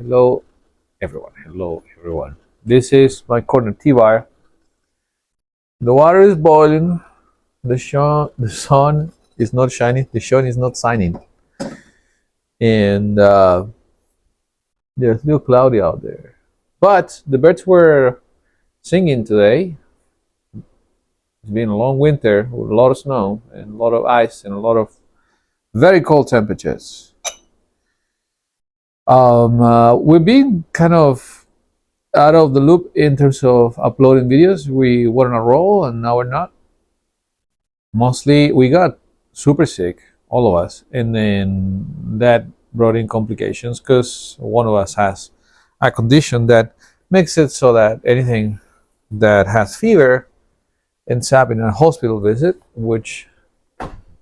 Hello, everyone. Hello, everyone. This is my corner tea bar. The water is boiling. The sun is not shining. The sun is not shining, and there's still cloudy out there. But the birds were singing today. It's been a long winter with a lot of snow and a lot of ice and a lot of very cold temperatures. We've been kind of out of the loop in terms of uploading videos. We were on a roll, and now we're not. Mostly we got super sick, all of us, and then that brought in complications because one of us has a condition that makes it so that anything that has fever ends up in a hospital visit, which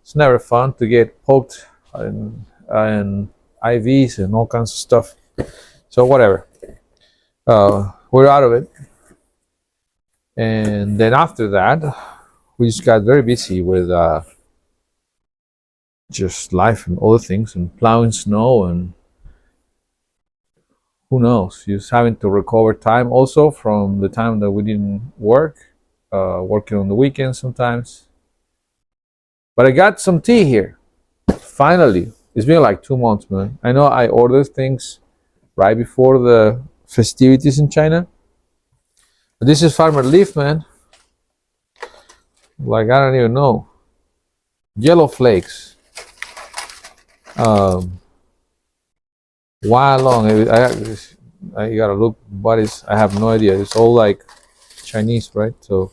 is never fun to get poked and IVs and all kinds of stuff. So whatever, we're out of it. And then after that, we just got very busy with just life and other things and plowing snow and who knows, just having to recover time also from the time that we didn't work, working on the weekends sometimes. But I got some tea here. Finally. It's been like 2 months, man. I know I ordered things right before the festivities in China. But this is Farmer Leaf, man. Like, I don't even know. Yellow flakes. Um, Why long? I gotta look. What is? I have no idea. It's all like Chinese, right? So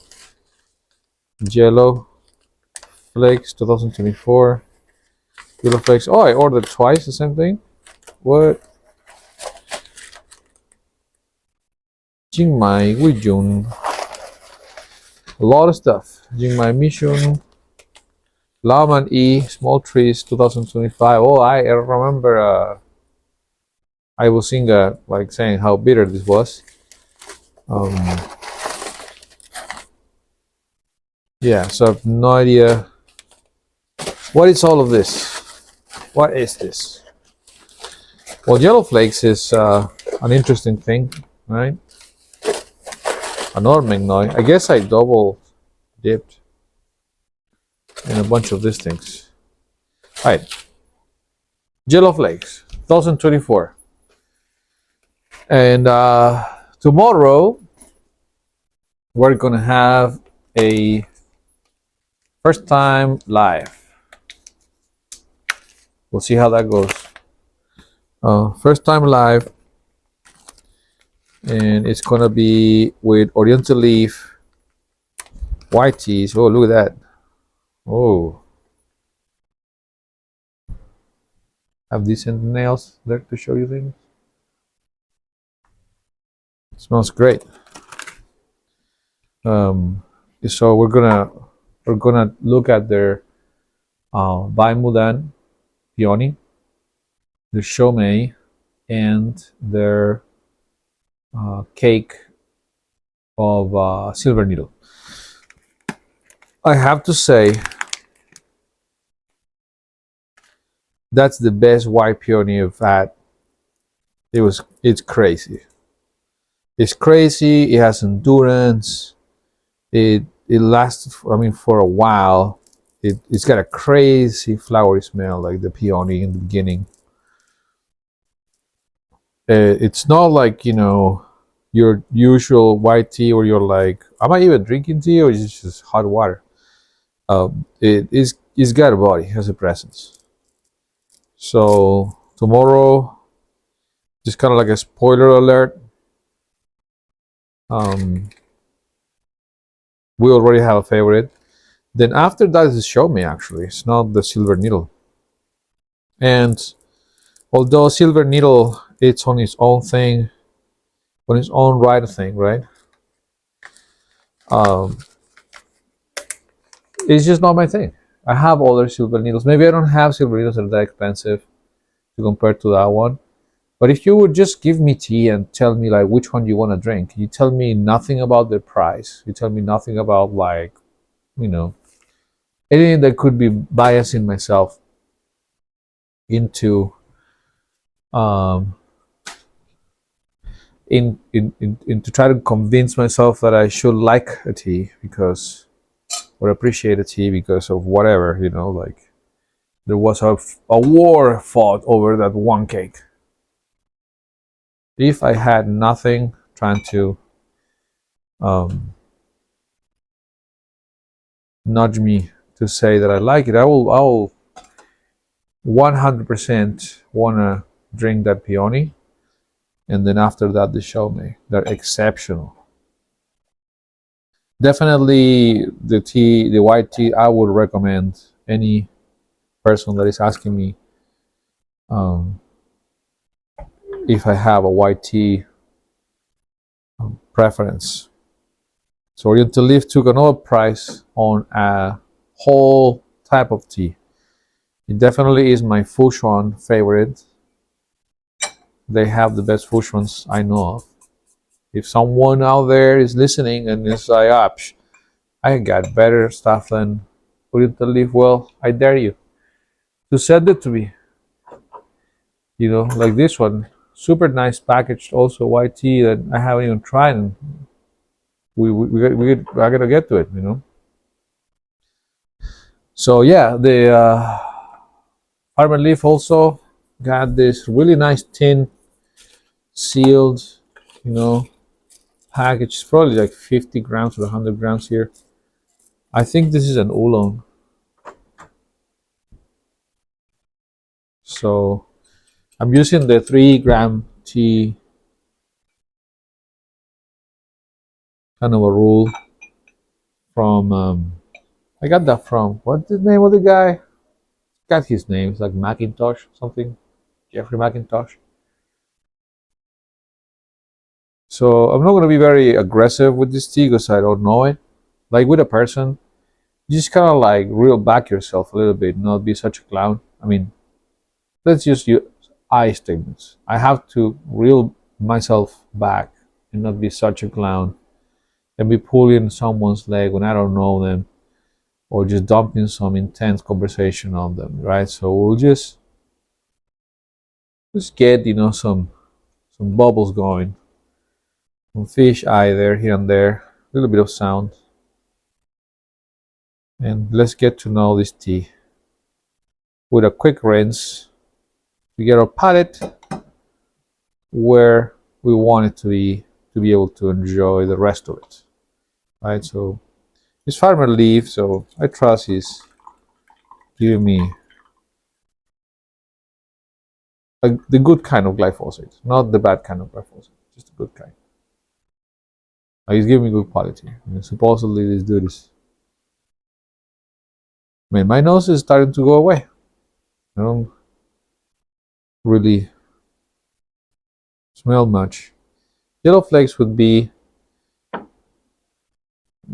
Yellow Flakes 2024. Yellow Flakes. Oh, I ordered twice the same thing. What? Jingmai Wijun. A lot of stuff. Jingmai Mishun. Laoman E. Small Trees 2025. Oh, I remember. I was seeing like saying how bitter this was. Um, yeah, so I have no idea. What is all of this? What is this? Well, yellow flakes is an interesting thing, right? An Ormengnoy. I guess I double dipped in a bunch of these things. All right, yellow flakes, 2024. And tomorrow we're gonna have a first time live. We'll see how that goes. First time live, and it's gonna be with Oriental Leaf, white teas. Oh, look at that! Oh, have decent nails there to show you things. It smells great. So we're gonna look at their Bai Mudan Peony, their Shomei, and their cake of Silver Needle. I have to say that's the best white peony I've had. It's crazy. It's crazy. It has endurance. It lasts. I mean, for a while. It's got a crazy flowery smell, like the peony in the beginning. It's not like your usual white tea, where you're like, am I even drinking tea or is it just hot water? It's got a body, has a presence. So tomorrow, just kind of like a spoiler alert. We already have a favorite. Then after that is Show Me. Actually, it's not the Silver Needle. And although Silver Needle, it's on its own thing, on its own right thing, right? Um, it's just not my thing. I have other Silver Needles. Maybe I don't have Silver Needles that are that expensive to compare to that one. But if you would just give me tea and tell me like which one you want to drink, you tell me nothing about the price. You tell me nothing about like, you know, anything that could be biasing myself into um, in to try to convince myself that I should like a tea because or appreciate a tea because of whatever, like there was a war fought over that one cake. If I had nothing trying to um, nudge me to say that I like it, I will 100% wanna drink that peony, and then after that the Chardonnay. They're exceptional. Definitely the white tea. I would recommend any person that is asking me um, if I have a white tea preference. So Oriental Leaf took another price on a whole type of tea. It definitely is my Fushuan favorite. They have the best Fushuans I know of. If someone out there is listening and is like, I got better stuff than Oriental Leaf, well, I dare you to send it to me. Like this one, super nice packaged, also white tea that I haven't even tried, and I gotta get to it. So yeah, the Farmer Leaf also got this really nice tin sealed, you know, package. It's probably like 50 grams or 100 grams here. I think this is an oolong. So I'm using the 3-gram tea kind of a rule from, I got that from, what's the name of the guy? Got his name, it's like Macintosh something, Jeffrey Macintosh. So I'm not going to be very aggressive with this tea because I don't know it. Like with a person, you just kind of like reel back yourself a little bit, not be such a clown. I mean, let's just use I statements. I have to reel myself back and not be such a clown and be pulling someone's leg when I don't know them or just dumping some intense conversation on them, right? So we'll just get, some bubbles going, some fish eye there, here and there, a little bit of sound. And let's get to know this tea with a quick rinse to get our palate where we want it to be able to enjoy the rest of it, right? So it's Farmer Leaf, so I trust he's giving me the good kind of glyphosate, not the bad kind of glyphosate, just the good kind. He's giving me good quality. Supposedly this dude is. I mean, my nose is starting to go away. I don't really smell much. Yellow flakes would be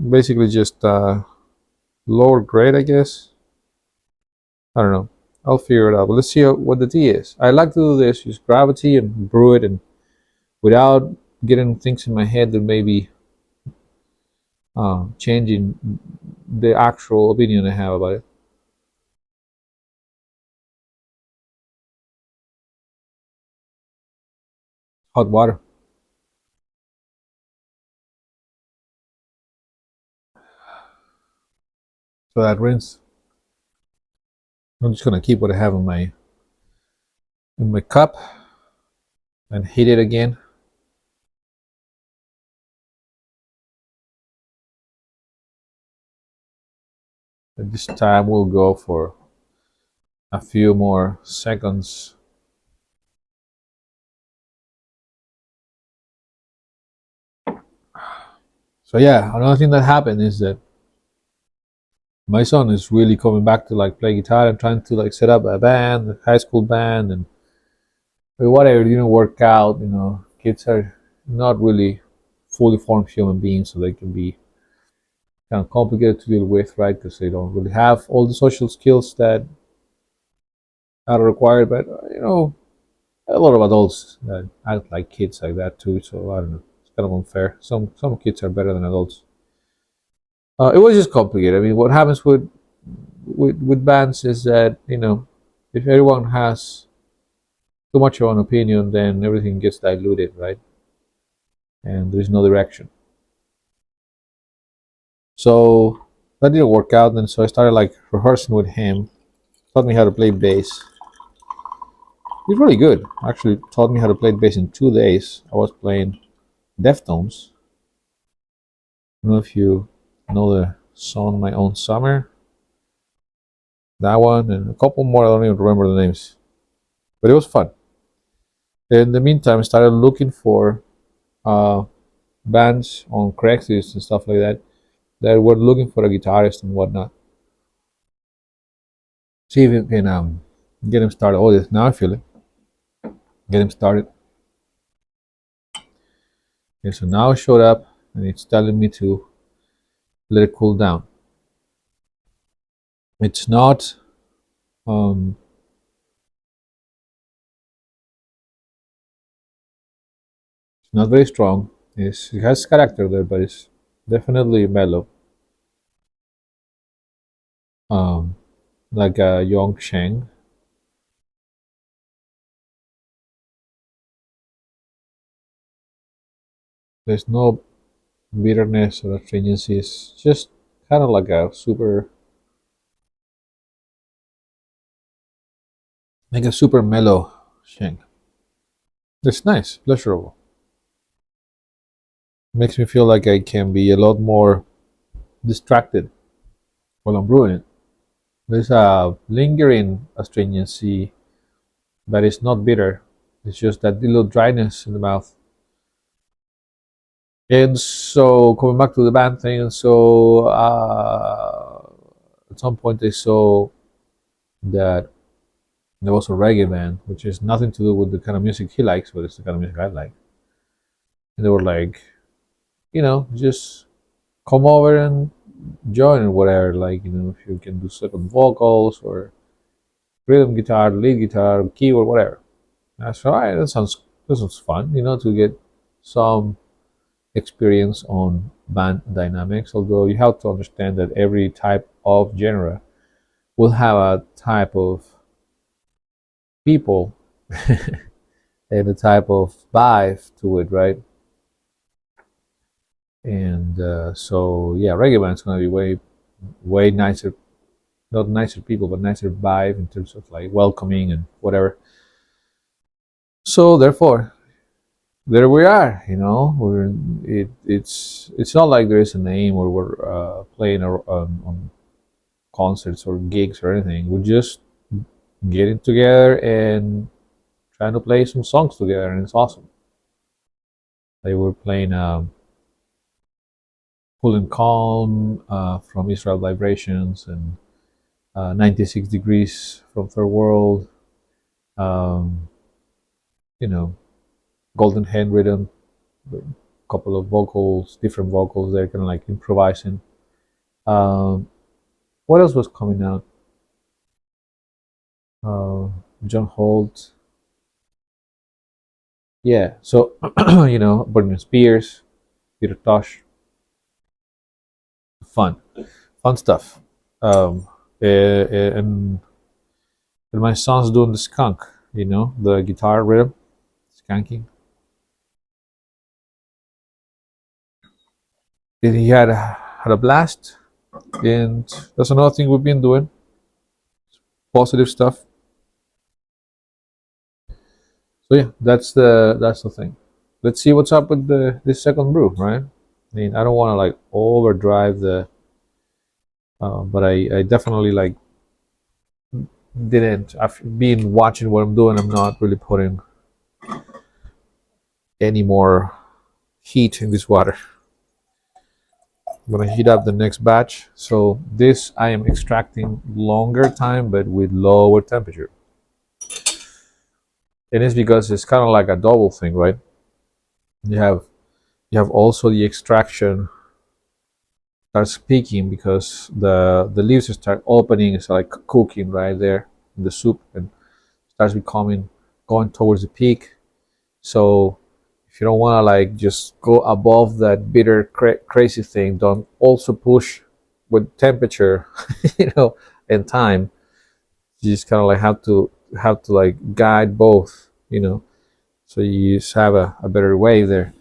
basically just lower grade, I guess. I don't know. I'll figure it out. But let's see what the tea is. I like to do this: use gravity and brew it, and without getting things in my head that maybe changing the actual opinion I have about it. Hot water. So that rinse. I'm just gonna keep what I have in my cup and heat it again. And this time we'll go for a few more seconds. So yeah, another thing that happened is that my son is really coming back to like play guitar and trying to like set up a band, a high school band, and whatever didn't work out. Kids are not really fully formed human beings, so they can be kind of complicated to deal with, right? Because they don't really have all the social skills that are required. But a lot of adults that act like kids like that too. So I don't know. It's kind of unfair. Some kids are better than adults. It was just complicated. I mean, what happens with bands is that if everyone has too much of an opinion, then everything gets diluted, right? and there is no direction. So that didn't work out, and so I started like rehearsing with him. Taught me how to play bass. He's really good. Actually, taught me how to play bass in 2 days. I was playing Deftones. I don't know if you know the song "My Own Summer." That one and a couple more. I don't even remember the names, but it was fun. In the meantime, I started looking for uh, bands on Craigslist and stuff like that that were looking for a guitarist and whatnot. See if you can get him started. Oh, yes, now I feel it. Get him started. Okay, so now it showed up and it's telling me to let it cool down. It's not um, it's not very strong. It has character there, but it's definitely mellow. Um, like a Yong Sheng. There's no bitterness or astringency. It's just kind of like a super mellow Sheng. It's nice, pleasurable. Makes me feel like I can be a lot more distracted while I'm brewing it. There's a lingering astringency that is not bitter. It's just that little dryness in the mouth. And so coming back to the band thing, and so at some point they saw that there was a reggae band, which is nothing to do with the kind of music he likes, but it's the kind of music I like. And they were like, just come over and join or whatever. Like, if you can do second vocals or rhythm guitar, lead guitar, keyboard, whatever. I said, all right, that sounds fun, to get some experience on band dynamics. Although you have to understand that every type of genre will have a type of people and a type of vibe to it, right? And so yeah, reggae band's gonna be way nicer, not nicer people, but nicer vibe in terms of like welcoming and whatever. So therefore, there we are. It's not like there is a name or we're playing on concerts or gigs or anything. We're just getting together and trying to play some songs together, and it's awesome. They were playing Cool and Calm from Israel Vibrations and 96 Degrees from Third World. Um, you know, Golden Hand Rhythm, a couple of vocals, different vocals. They're kind of like improvising. Um, what else was coming out? Uh, John Holt. Yeah, so Britney Spears, Peter Tosh, fun, fun stuff. And my son's doing the skunk, the guitar rhythm, skanking. And he had a blast, and that's another thing we've been doing. Positive stuff. So yeah, that's the thing. Let's see what's up with this second brew, right? I mean, I don't want to like overdrive but I definitely like didn't. I've been watching what I'm doing. I'm not really putting any more heat in this water. I'm gonna heat up the next batch. So this I am extracting longer time, but with lower temperature. And it's because it's kind of like a double thing, right? You have also the extraction starts peaking because the leaves start opening. It's like cooking right there in the soup and starts becoming going towards the peak. So if you don't want to like just go above that bitter crazy thing, don't also push with temperature, and time. You just kind of like have to like guide both, so you just have a better way there.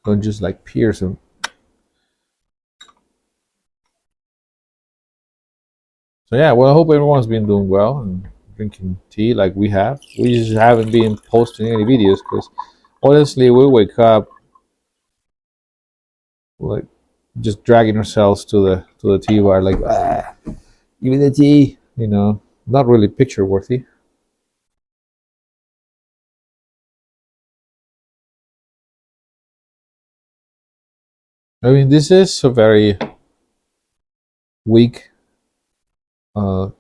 Don't just like pierce them. So yeah, well, I hope everyone's been doing well and drinking tea like we have. We just haven't been posting any videos because honestly, we wake up like just dragging ourselves to the tea bar, like give me the tea. Not really picture worthy. I mean, this is a very weak uh,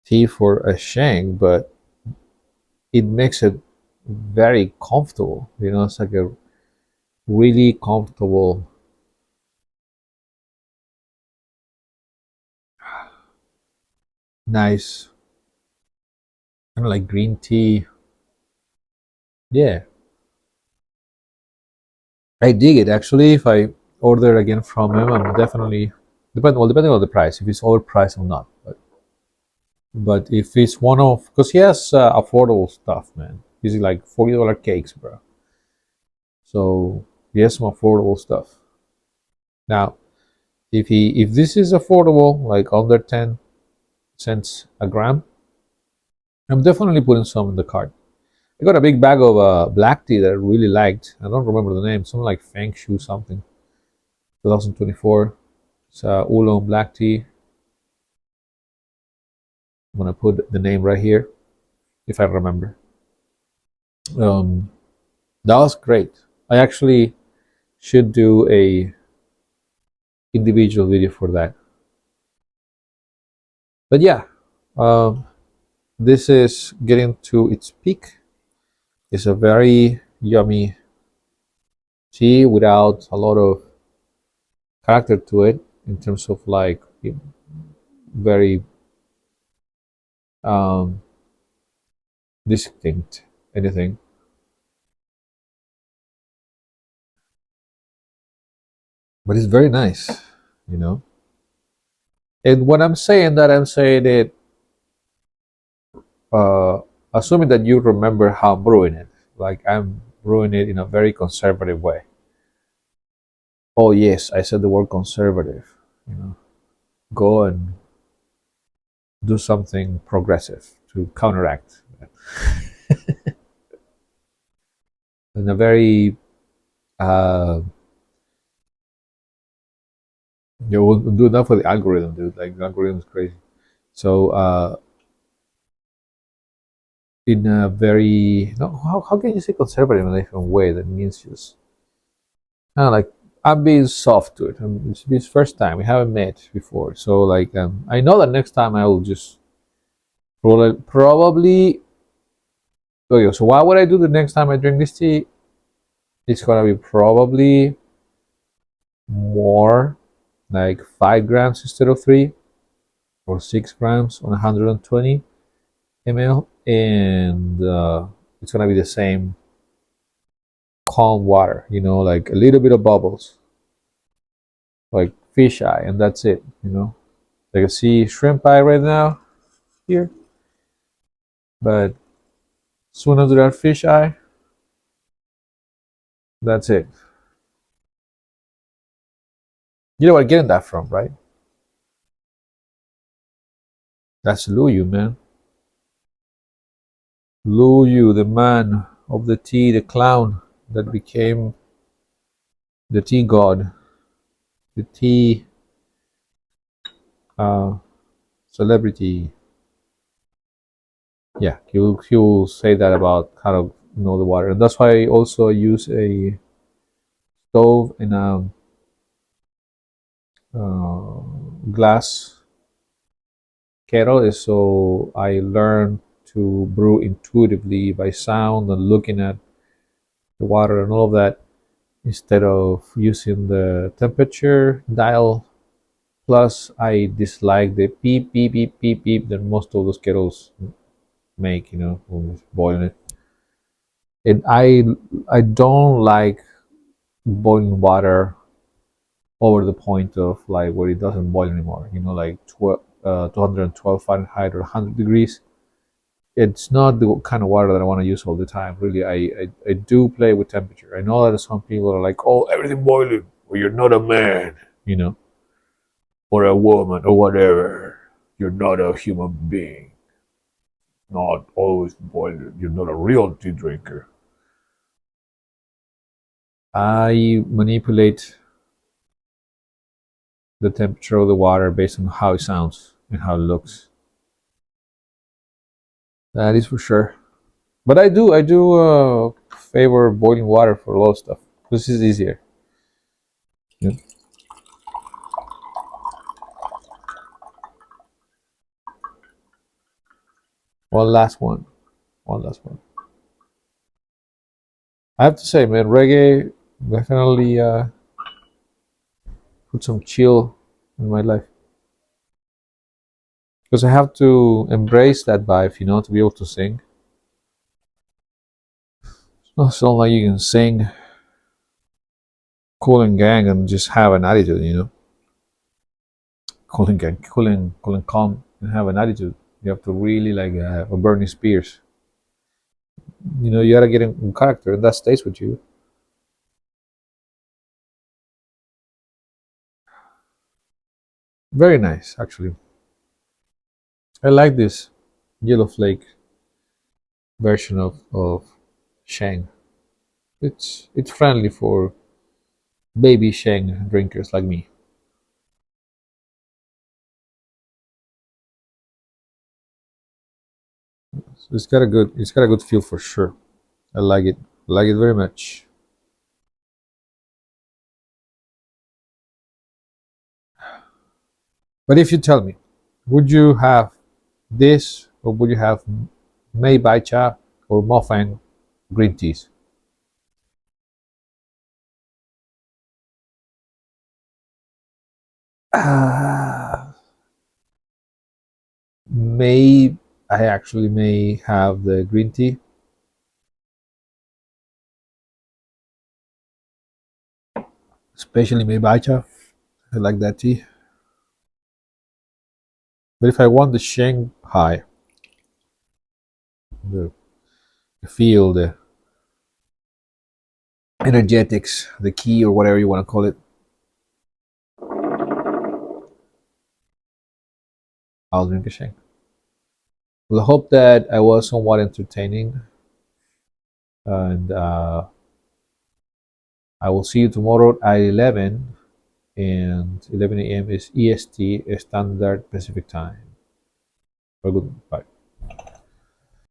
tea for a Shang, but it makes it very comfortable. It's like a really comfortable, nice, kind of like green tea. Yeah, I dig it. Actually, if I order again from him, I'm definitely depending on the price, if it's overpriced or not. But if it's one of, because he has affordable stuff, man. He's like $40 cakes, bro. So he has some affordable stuff. Now, if this is affordable, like under 10 cents a gram, I'm definitely putting some in the cart. I got a big bag of black tea that I really liked. I don't remember the name. Something like Feng Shui something. 2024. It's oolong black tea. I'm gonna put the name right here if I remember. Um, that was great. I actually should do a individual video for that. But yeah, um, this is getting to its peak. It's a very yummy tea without a lot of character to it in terms of like very um, distinct anything. But it's very nice, you know. And when I'm saying that, I'm saying it, uh, assuming that you remember how I'm brewing it. Like I'm brewing it in a very conservative way. Oh yes, I said the word conservative. You know, go and do something progressive to counteract that. In a very you will do that for the algorithm, dude. Like the algorithm is crazy. So in a very no, how can you say conservative in a different way? That means just kind of like I'm being soft to it. It's his first time. We haven't met before, so like I know that next time I will just probably. Okay, so what would I do the next time I drink this tea? It's gonna be probably more, like 5 grams instead of 3, or 6 grams on 120 ml, and it's gonna be the same calm water. Like a little bit of bubbles, like fish eye, and that's it. Like I see shrimp eye right now here, but soon as there fish eye, that's it. You know where I'm getting that from, right? That's Luyu, man. Luyu, the man of the tea, the clown that became the tea god, the tea uh, celebrity. Yeah, he will say that about how to know the water, and that's why I also use a stove in a glass kettle, is so I learn to brew intuitively by sound and looking at the water and all of that, instead of using the temperature dial. Plus, I dislike the beep beep beep beep beep that most of those kettles make. When it's boiling it. And I don't like boiling water over the point of like where it doesn't boil anymore. Like 212 Fahrenheit or 100 degrees. it's not the kind of water that I want to use all the time. Really, I do play with temperature. I know that some people are like, "Oh, everything boiling," or "You're not a man," you know, or a woman, or whatever. You're not a human being. Not always boiling. You're not a real tea drinker. I manipulate the temperature of the water based on how it sounds and how it looks. That is for sure. But I do favor boiling water for a lot of stuff. This is easier. Yeah. One last one. One last one. I have to say, man, reggae definitely put some chill in my life because I have to embrace that vibe, to be able to sing. It's not so like you can sing cool and gang and just have an attitude. Cool and gang, cool and calm and have an attitude. You have to really like a Bernie Spears. You gotta get in character, and that stays with you. Very nice, actually. I like this yellow flake version of Shang. It's friendly for baby Shang drinkers like me. So it's got a good feel for sure. I like it. I like it very much. But if you tell me, would you have this or would you have Mei Bai Cha or Mofang green teas? Uh, may I actually may have the green tea, especially Mei Bai Cha. I like that tea. But if I want the Shanghai, the, the feel, the energetics, the key, or whatever you want to call it, I'll drink a Sheng. Well, I hope that I was somewhat entertaining, and I will see you tomorrow at 11, and 11 a.m. is EST, Standard Pacific Time. Have a good one. Bye.